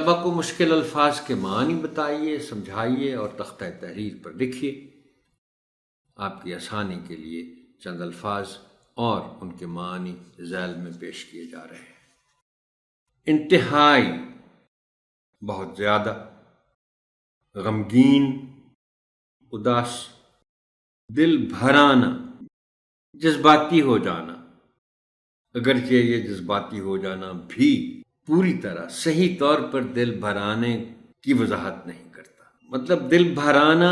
سبق و مشکل الفاظ کے معنی بتائیے، سمجھائیے اور تختہ تحریر پر لکھیے۔ آپ کی آسانی کے لیے چند الفاظ اور ان کے معنی ذیل میں پیش کیے جا رہے ہیں۔ انتہائی، بہت زیادہ، غمگین، اداس، دل بھرانا، جذباتی ہو جانا، اگرچہ یہ جذباتی ہو جانا بھی پوری طرح صحیح طور پر دل بھرانے کی وضاحت نہیں کرتا۔ مطلب دل بھرانا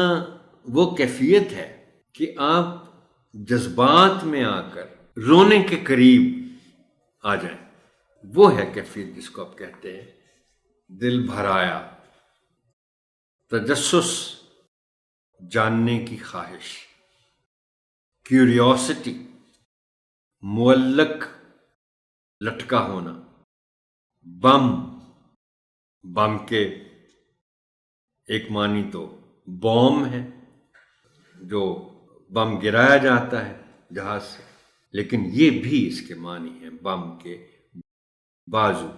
وہ کیفیت ہے کہ آپ جذبات میں آ کر رونے کے قریب آ جائیں، وہ ہے کیفیت جس کو آپ کہتے ہیں دل بھرایا۔ تجسس، جاننے کی خواہش، کیوریوسٹی، معلق، لٹکا ہونا۔ بم کے ایک معنی تو بوم ہے، جو بم گرایا جاتا ہے جہاز سے، لیکن یہ بھی اس کے معنی ہیں بم کے بازو۔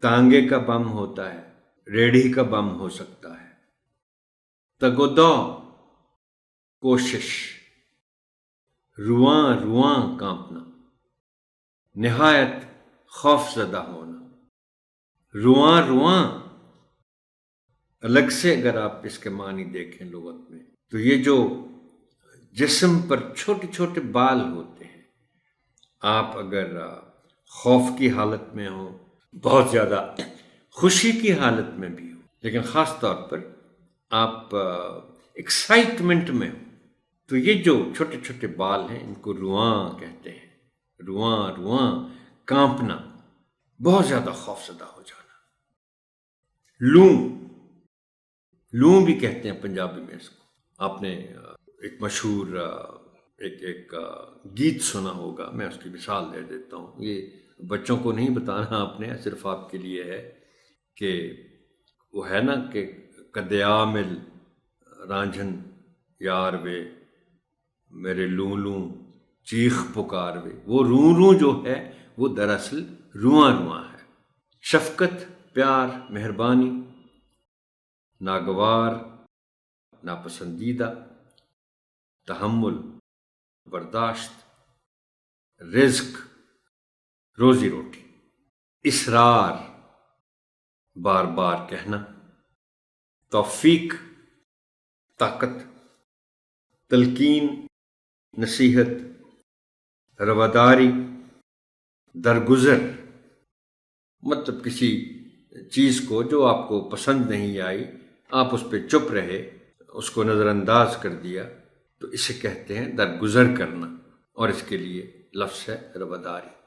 تانگے کا بم ہوتا ہے، ریڑھی کا بم ہو سکتا ہے۔ تگودو، کوشش، رواں کانپنا، نہایت خوف زدہ ہونا۔ رواں الگ سے اگر آپ اس کے معنی دیکھیں لغت میں تو یہ جو جسم پر چھوٹے چھوٹے بال ہوتے ہیں، آپ اگر خوف کی حالت میں ہوں، بہت زیادہ خوشی کی حالت میں بھی ہوں، لیکن خاص طور پر آپ ایکسائٹمنٹ میں ہوں، تو یہ جو چھوٹے چھوٹے بال ہیں ان کو رواں کہتے ہیں۔ رواں کانپنا، بہت زیادہ خوف زدہ ہو جانا۔ لوں بھی کہتے ہیں پنجابی میں اس کو۔ آپ نے ایک مشہور ایک گیت سنا ہوگا، میں اس کی مثال دے دیتا ہوں۔ یہ بچوں کو نہیں بتانا آپ نے، صرف آپ کے لیے ہے کہ وہ ہے نا کہ کدیا مل رانجھن یار وے، میرے لوں چیخ پکار وے۔ وہ روں جو ہے وہ دراصل رواں ہے۔ شفقت، پیار، مہربانی، ناگوار، ناپسندیدہ، تحمل، برداشت، رزق، روزی روٹی، اصرار، بار بار کہنا، توفیق، طاقت، تلقین، نصیحت، رواداری، درگزر۔ مطلب کسی چیز کو جو آپ کو پسند نہیں آئی، آپ اس پہ چپ رہے، اس کو نظر انداز کر دیا، تو اسے کہتے ہیں درگزر کرنا، اور اس کے لیے لفظ ہے رواداری۔